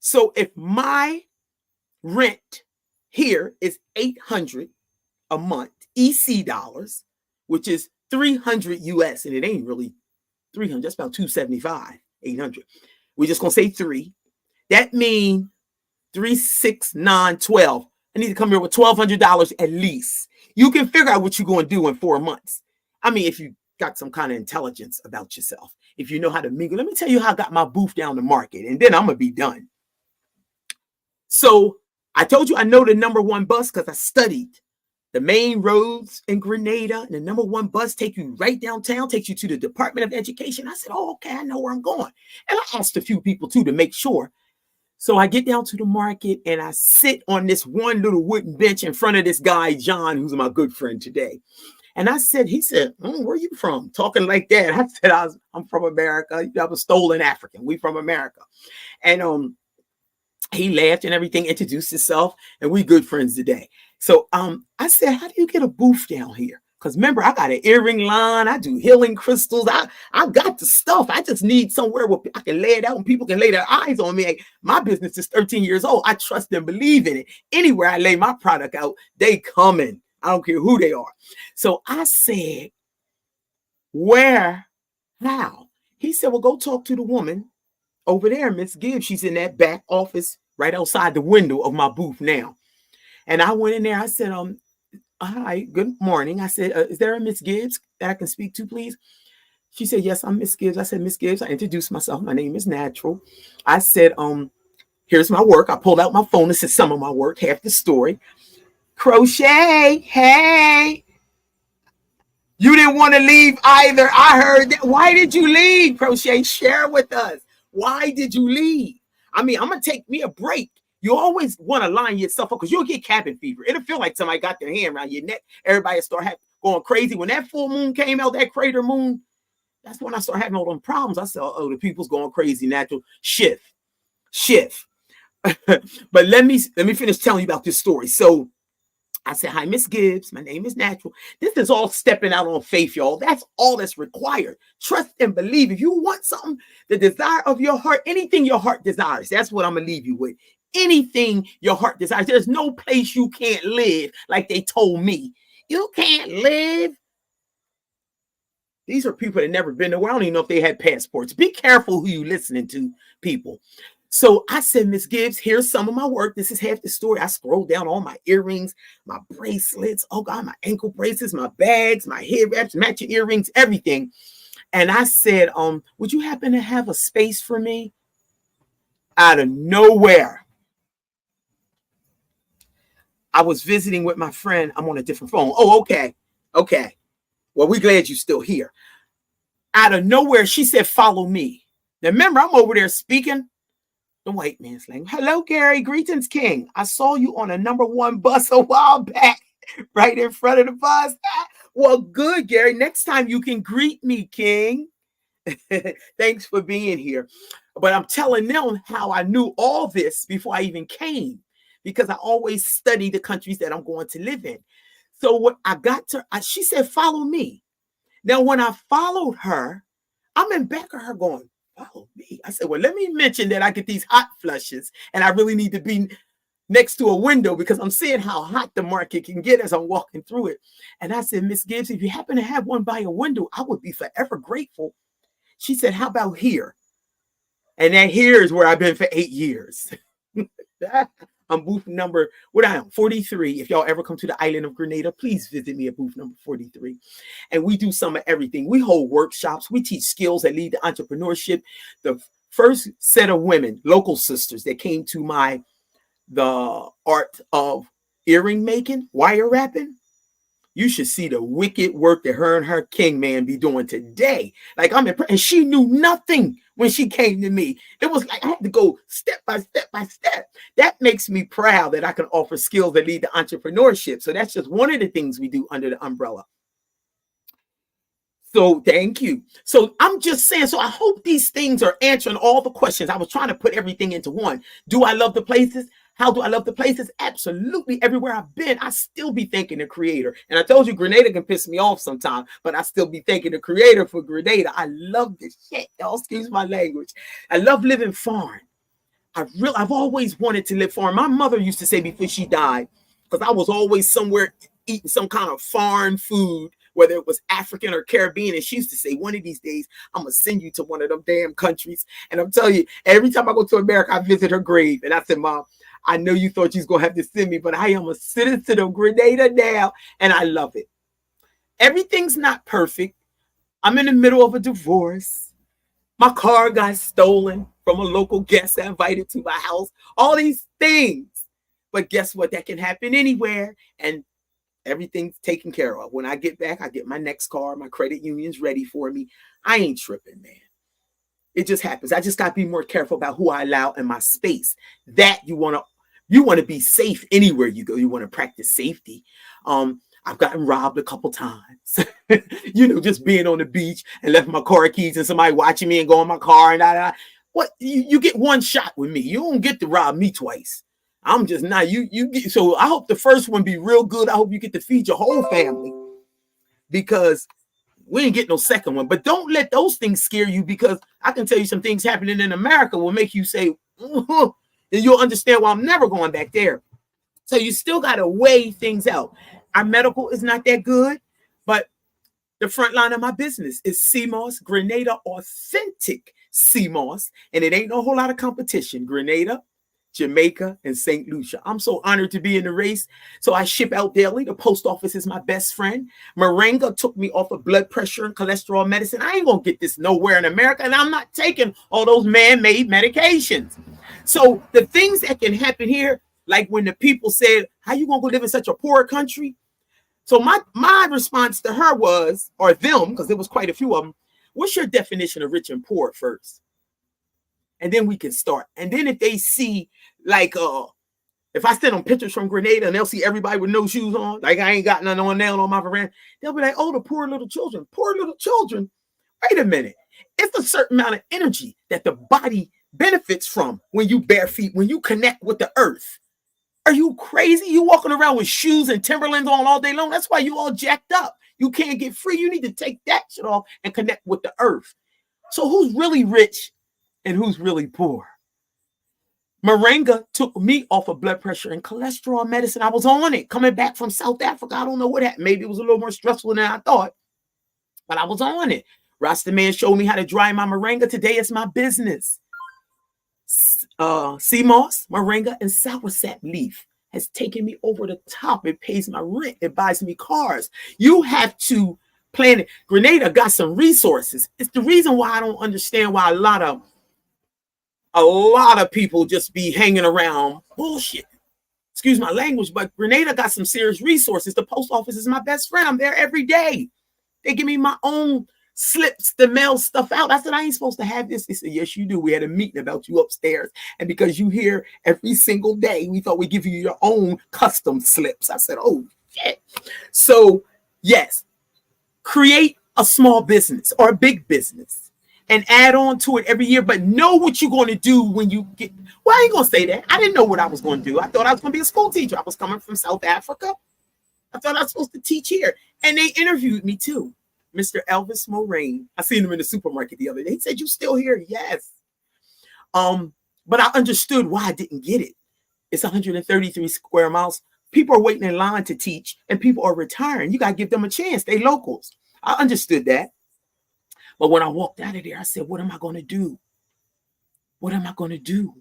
So if my rent here is $800 a month, EC dollars, which is 300 US, and it ain't really 300, that's about 275, 800. We're just going to say 3. That means 3, 6, 9, 12. I need to come here with $1,200 at least. You can figure out what you're going to do in 4 months. I mean, if you got some kind of intelligence about yourself. if you know how to mingle. Let me tell you how I got my booth down the market, and then I'm going to be done. So I told you I know the number one bus because I studied the main roads in Grenada. And the number one bus take you right downtown, takes you to the Department of Education. I said, oh, okay, I know where I'm going. And I asked a few people too to make sure. So I get down to the market and I sit on this one little wooden bench in front of this guy, John, who's my good friend today. And I said, he said, where are you from? Talking like that. I said, I'm from America. I was stolen African. We from America. And he laughed and everything, introduced himself, and we good friends today. So I said, how do you get a booth down here? Because remember, I got an earring line. I do healing crystals. I got the stuff. I just need somewhere where I can lay it out and people can lay their eyes on me. My business is 13 years old. I trust and believe in it. Anywhere I lay my product out, they coming. I don't care who they are. So I said, where? How? He said, well, go talk to the woman over there, Miss Gibbs. She's in that back office right outside the window of my booth now. And I went in there. I said, hi, good morning. I said, is there a Miss Gibbs that I can speak to, please? She said, yes, I'm Miss Gibbs. I said, Miss Gibbs. I introduced myself. My name is Natural. I said, here's my work. I pulled out my phone. This is some of my work, half the story. Crochet. Hey. You didn't want to leave either. I heard that. Why did you leave, Crochet? Share with us. Why did you leave? I mean, I'm going to take me a break. You always want to line yourself up because you'll get cabin fever. It'll feel like somebody got their hand around your neck. Everybody start going crazy. When that full moon came out, that crater moon, that's when I started having all them problems. I said, oh, the people's going crazy. Natural. Shift. But let me finish telling you about this story. So I said, hi, Miss Gibbs. My name is Natural. This is all stepping out on faith, y'all. That's all that's required. Trust and believe. If you want something, the desire of your heart, anything your heart desires, that's what I'm going to leave you with. Anything your heart desires. There's no place you can't live, like they told me. You can't live. These are people that never been nowhere. I don't even know if they had passports. Be careful who you listening to, people. So I said, Miss Gibbs, here's some of my work. This is half the story. I scrolled down all my earrings, my bracelets, oh God, my ankle bracelets, my bags, my head wraps, matching earrings, everything. And I said, would you happen to have a space for me? Out of nowhere, I was visiting with my friend. I'm on a different phone. Oh, okay. Well, we're glad you're still here. Out of nowhere, she said, follow me. Now, remember, I'm over there speaking the white man's language. Hello, Gary. Greetings, King. I saw you on a number one bus a while back, right in front of the bus. Well, good, Gary. Next time you can greet me, King. Thanks for being here. But I'm telling them how I knew all this before I even came, because I always study the countries that I'm going to live in. So what I got to, she said, follow me. Now, when I followed her, I'm in back of her going, follow me. I said, well, let me mention that I get these hot flushes and I really need to be next to a window because I'm seeing how hot the market can get as I'm walking through it. And I said, Miss Gibbs, if you happen to have one by a window, I would be forever grateful. She said, how about here? And that here is where I've been for 8 years. I'm booth number, 43. If y'all ever come to the island of Grenada, please visit me at booth number 43. And we do some of everything. We hold workshops. We teach skills that lead to entrepreneurship. The first set of women, local sisters that came to the art of earring making, wire wrapping, you should see the wicked work that her and her king man be doing today. Like I'm impressed. And she knew nothing when she came to me. It was like I had to go step by step by step. That makes me proud that I can offer skills that lead to entrepreneurship. So that's just one of the things we do under the umbrella. So thank you. So I'm just saying, so I hope these things are answering all the questions. I was trying to put everything into one. Do I love the places? How do I love the places? Absolutely. Everywhere I've been, I still be thanking the creator. And I told you Grenada can piss me off sometimes, but I still be thanking the creator for Grenada. I love this shit. Y'all excuse my language. I love living foreign. I've always wanted to live foreign. My mother used to say before she died, because I was always somewhere eating some kind of foreign food, whether it was African or Caribbean. And she used to say, one of these days, I'm going to send you to one of them damn countries. And I'm telling you, every time I go to America, I visit her grave. And I said, Mom, I know you thought you was going to have to send me, but I am a citizen of Grenada now, and I love it. Everything's not perfect. I'm in the middle of a divorce. My car got stolen from a local guest I invited to my house. All these things. But guess what? That can happen anywhere. And everything's taken care of. When I get back, I get my next car. My credit union's ready for me. I ain't tripping, man. It just happens. I just got to be more careful about who I allow in my space. That you want to be safe anywhere you go. You want to practice safety. I've gotten robbed a couple times. Just being on the beach and left my car keys and somebody watching me and go in my car and what you get one shot with me. You don't get to rob me twice. I'm just not so I hope the first one be real good. I hope you get to feed your whole family, because we ain't getting no second one. But don't let those things scare you, because I can tell you some things happening in America will make you say, and you'll understand why I'm never going back there. So you still got to weigh things out. Our medical is not that good, but the front line of my business is CMOS, Grenada Authentic CMOS, and it ain't no whole lot of competition. Grenada, Jamaica, and St. Lucia. I'm so honored to be in the race. So I ship out daily. The post office is my best friend. Moringa took me off of blood pressure and cholesterol medicine. I ain't going to get this nowhere in America, and I'm not taking all those man-made medications. So the things that can happen here, like when the people said, how you going to go live in such a poor country? So my response to her was, or them, because there was quite a few of them, what's your definition of rich and poor first? And then we can start. And then if they see, like, if I send them pictures from Grenada and they'll see everybody with no shoes on, like I ain't got nothing on now on my veranda, they'll be like, oh, the poor little children. Poor little children. Wait a minute. It's a certain amount of energy that the body benefits from when you bare feet, when you connect with the earth. Are you crazy? You walking around with shoes and Timberlands on all day long? That's why you all jacked up. You can't get free. You need to take that shit off and connect with the earth. So who's really rich and who's really poor? Moringa took me off of blood pressure and cholesterol medicine. I was on it coming back from South Africa. I don't know what happened. Maybe it was a little more stressful than I thought, but I was on it. Rasta man showed me how to dry my moringa. Today it's my business. CMOS, moringa, and soursop leaf has taken me over the top. It pays my rent. It buys me cars. You have to plan it. Grenada got some resources. It's the reason why I don't understand why a lot of people just be hanging around bullshit. Excuse my language, but Grenada got some serious resources. The post office is my best friend. I'm there every day. They give me my own slips to mail stuff out. I said, I ain't supposed to have this. They said, yes, you do. We had a meeting about you upstairs. And because you here every single day, we thought we'd give you your own custom slips. I said, oh, shit. So, yes, create a small business or a big business and add on to it every year, but know what you're going to do when you get, well, I ain't going to say that. I didn't know what I was going to do. I thought I was going to be a school teacher. I was coming from South Africa. I thought I was supposed to teach here. And they interviewed me too. Mr. Elvis Moraine. I seen him in the supermarket the other day. He said, you still here? Yes. But I understood why I didn't get it. It's 133 square miles. People are waiting in line to teach and people are retiring. You got to give them a chance. They locals. I understood that. But when I walked out of there, I said, what am I going to do? What am I going to do?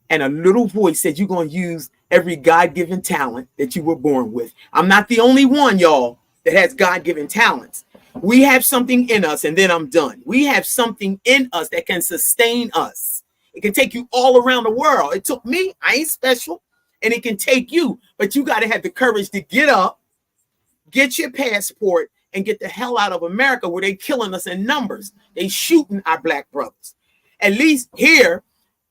And a little voice said, you're going to use every God-given talent that you were born with. I'm not the only one, y'all, that has God-given talents. We have something in us, and then I'm done. We have something in us that can sustain us. It can take you all around the world. It took me. I ain't special. And it can take you. But you got to have the courage to get up, get your passport, and get the hell out of America where they killing us in numbers. They shooting our black brothers. At least here,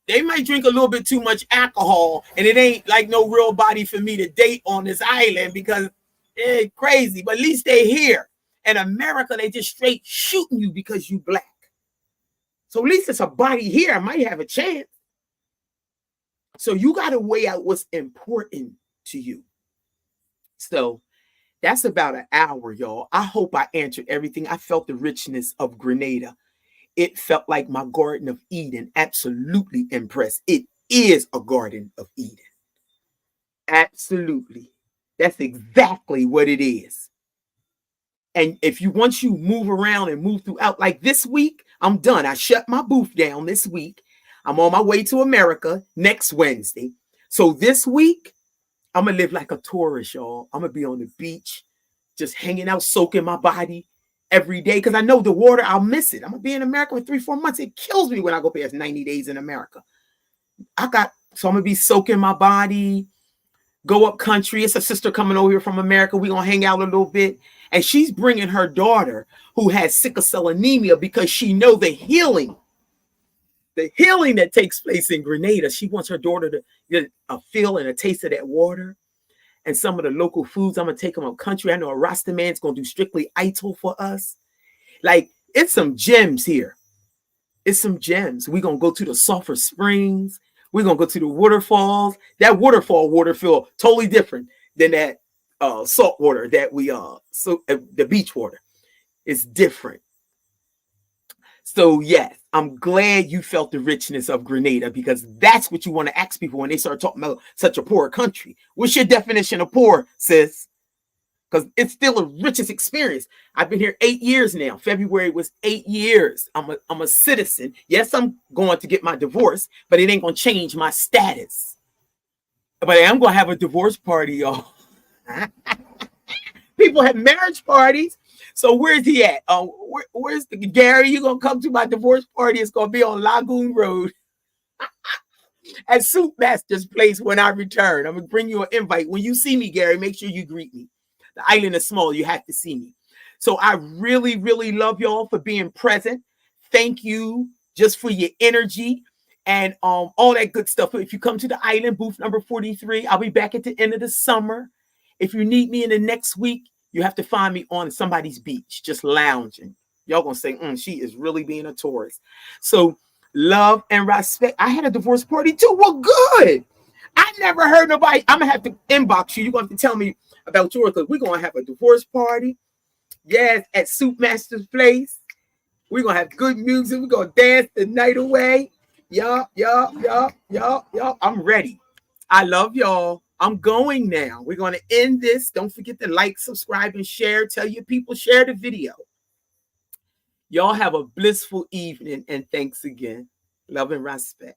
they might drink a little bit too much alcohol, and it ain't like no real body for me to date on this island because they're crazy. But at least they here. In America, they just straight shooting you because you black. So at least it's a body here. I might have a chance. So you got to weigh out what's important to you. So that's about an hour, y'all. I hope I answered everything. I felt the richness of Grenada. It felt like my Garden of Eden. Absolutely impressed. It is a Garden of Eden. Absolutely. That's exactly what it is. And once you move around and move throughout, like this week, I'm done. I shut my booth down this week. I'm on my way to America next Wednesday. So this week, I'm going to live like a tourist, y'all. I'm going to be on the beach, just hanging out, soaking my body. every day because I know the water, I'll miss it. I'm going to be in America for 3-4 months. It kills me when I go past 90 days in America. So I'm going to be soaking my body, go up country. It's a sister coming over here from America. We're going to hang out a little bit. And she's bringing her daughter who has sickle cell anemia because she know the healing that takes place in Grenada. She wants her daughter to get a feel and a taste of that water. And some of the local foods, I'm going to take them up country. I know a Rasta man's going to do strictly Ito for us. Like, it's some gems here. It's some gems. We're going to go to the sulfur springs. We're going to go to the waterfalls. That waterfall water feel totally different than that salt water that the beach water. It's different. So, yes, I'm glad you felt the richness of Grenada because that's what you want to ask people when they start talking about such a poor country. What's your definition of poor, sis? Because it's still a richest experience. I've been here 8 years now. February was 8 years. I'm a citizen. Yes, I'm going to get my divorce, but it ain't going to change my status. But I am going to have a divorce party, y'all. People have marriage parties. So where's he at? Where's the Gary? You gonna come to my divorce party? It's gonna be on Lagoon Road at Soup Master's place when I return. I'm gonna bring you an invite. When you see me, Gary, make sure you greet me. The island is small. You have to see me. So I really, really love y'all for being present. Thank you just for your energy and all that good stuff. If you come to the island, booth number 43, I'll be back at the end of the summer. If you need me in the next week, you have to find me on somebody's beach, just lounging. Y'all gonna say, she is really being a tourist. So love and respect. I had a divorce party too. Well, good. I never heard nobody. I'm gonna have to inbox you. You're gonna have to tell me about yours because we're gonna have a divorce party. Yes, at Soup Master's place. We're gonna have good music. We're gonna dance the night away. Y'all. I'm ready. I love y'all. I'm going now. We're going to end this. Don't forget to like, subscribe, and share. Tell your people, share the video. Y'all have a blissful evening, and thanks again. Love and respect.